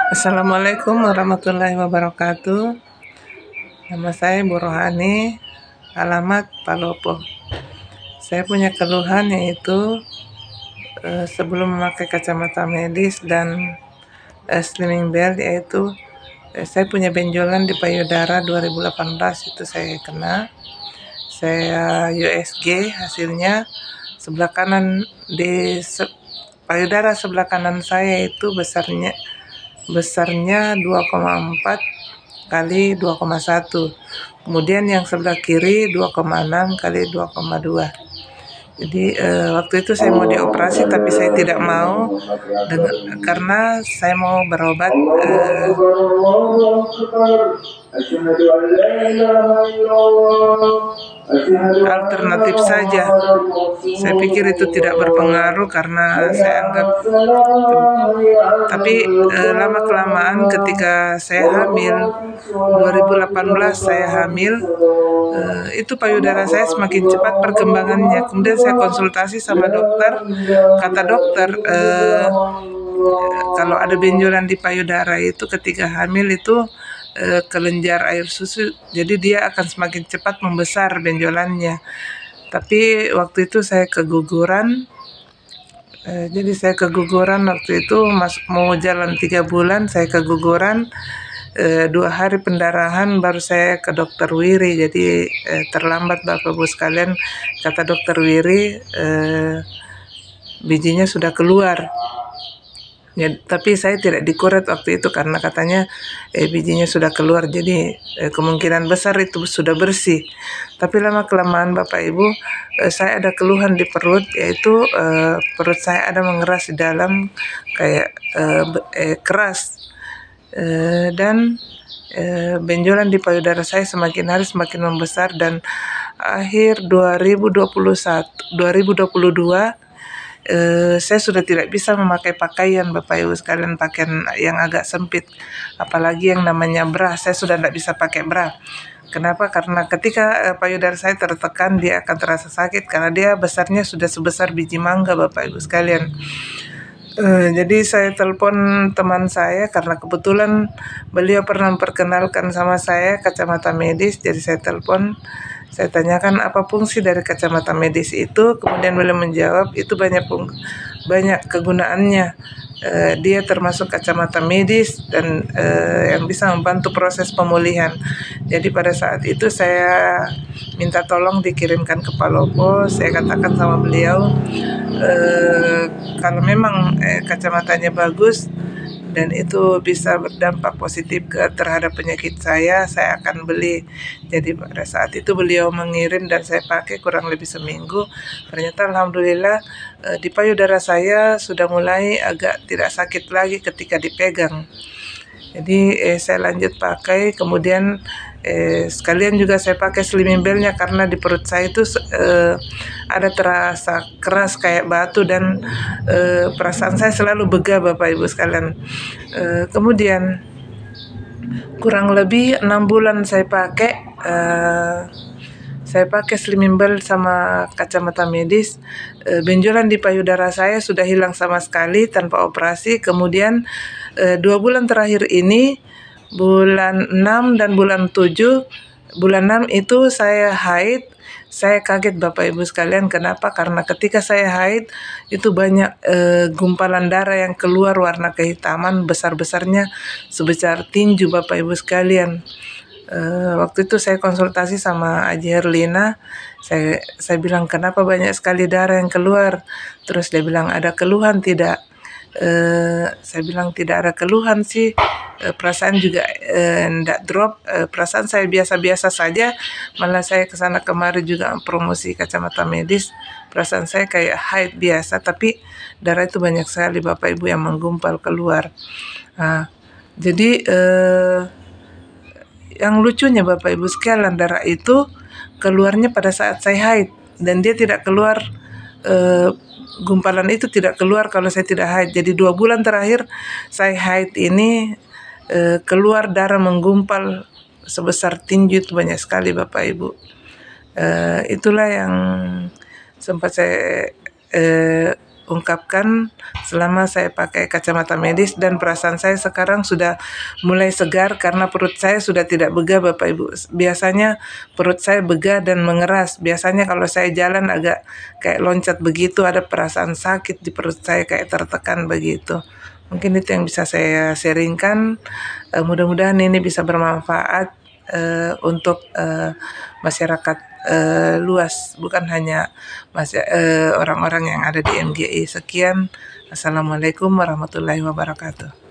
Assalamualaikum warahmatullahi wabarakatuh. Nama saya Bu Rohani, alamat Palopo. Saya punya keluhan yaitu sebelum memakai kacamata medis dan slimming belt, yaitu saya punya benjolan di payudara 2018 itu saya kena. Saya USG hasilnya sebelah kanan di payudara sebelah kanan saya itu besarnya 2,4 kali 2,1. Kemudian yang sebelah kiri 2,6 kali 2,2. Jadi waktu itu saya mau dioperasi tapi saya tidak mau karena saya mau berobat alternatif saja. Saya pikir itu tidak berpengaruh karena saya anggap tapi lama kelamaan ketika saya hamil 2018 saya hamil, itu payudara saya semakin cepat perkembangannya. Kemudian saya konsultasi sama dokter, kata dokter kalau ada benjolan di payudara itu ketika hamil itu kelenjar air susu, jadi dia akan semakin cepat membesar benjolannya. Tapi waktu itu saya keguguran, jadi saya keguguran waktu itu mau jalan 3 bulan saya keguguran. 2 hari pendarahan baru saya ke dokter Wiri. Jadi terlambat Bapak Ibu sekalian, kata dokter Wiri bijinya sudah keluar. Ya, tapi saya tidak dikuret waktu itu karena katanya bijinya sudah keluar, jadi kemungkinan besar itu sudah bersih. Tapi lama kelamaan Bapak Ibu, saya ada keluhan di perut, yaitu perut saya ada mengeras di dalam kayak keras, dan benjolan di payudara saya semakin hari semakin membesar, dan akhir 2022 saya sudah tidak bisa memakai pakaian Bapak Ibu sekalian, pakaian yang agak sempit, apalagi yang namanya bra. Saya sudah tidak bisa pakai bra. Kenapa? Karena ketika payudara saya tertekan, dia akan terasa sakit karena dia besarnya sudah sebesar biji mangga Bapak Ibu sekalian. Jadi saya telepon teman saya karena kebetulan beliau pernah memperkenalkan sama saya kacamata medis. Jadi saya telepon, saya tanyakan apa fungsi dari kacamata medis itu. Kemudian beliau menjawab itu banyak kegunaannya. Dia termasuk kacamata medis dan yang bisa membantu proses pemulihan. Jadi pada saat itu saya minta tolong dikirimkan ke Palopo. Saya katakan sama beliau, kalau memang kacamatanya bagus dan itu bisa berdampak positif terhadap penyakit saya akan beli. Jadi pada saat itu beliau mengirim dan saya pakai kurang lebih seminggu. Ternyata alhamdulillah di payudara saya sudah mulai agak tidak sakit lagi ketika dipegang. Jadi saya lanjut pakai, kemudian sekalian juga saya pakai slimming beltnya karena di perut saya itu ada terasa keras kayak batu dan perasaan saya selalu begah Bapak Ibu sekalian. Kemudian kurang lebih 6 bulan saya pakai slimming belt sama kacamata medis. Benjolan di payudara saya sudah hilang sama sekali tanpa operasi. Kemudian 2 bulan terakhir ini, bulan 6 dan bulan 7, bulan 6 itu saya haid. Saya kaget Bapak Ibu sekalian, kenapa? Karena ketika saya haid itu banyak gumpalan darah yang keluar warna kehitaman, besar-besarnya sebesar tinju Bapak Ibu sekalian. Waktu itu saya konsultasi sama Aji Herlina. Saya bilang kenapa banyak sekali darah yang keluar. Terus dia bilang ada keluhan tidak? Saya bilang tidak ada keluhan sih. Perasaan juga enggak drop. Perasaan saya biasa-biasa saja. Malah saya kesana kemari juga promosi kacamata medis. Perasaan saya kayak haid biasa, tapi darah itu banyak sekali Bapak Ibu yang menggumpal keluar. Jadi yang lucunya Bapak Ibu sekalian, darah itu keluarnya pada saat saya haid dan dia tidak keluar, gumpalan itu tidak keluar kalau saya tidak haid. Jadi 2 bulan terakhir saya haid ini keluar darah menggumpal sebesar tinju, itu banyak sekali Bapak Ibu. Itulah yang sempat saya ungkapkan selama saya pakai kacamata medis, dan perasaan saya sekarang sudah mulai segar karena perut saya sudah tidak begah, Bapak Ibu. Biasanya perut saya begah dan mengeras. Biasanya kalau saya jalan agak kayak loncat begitu, ada perasaan sakit di perut saya kayak tertekan begitu. Mungkin itu yang bisa saya sharingkan. Mudah-mudahan ini bisa bermanfaat untuk masyarakat luas, bukan hanya orang-orang yang ada di MGI. Sekian, Assalamualaikum warahmatullahi wabarakatuh.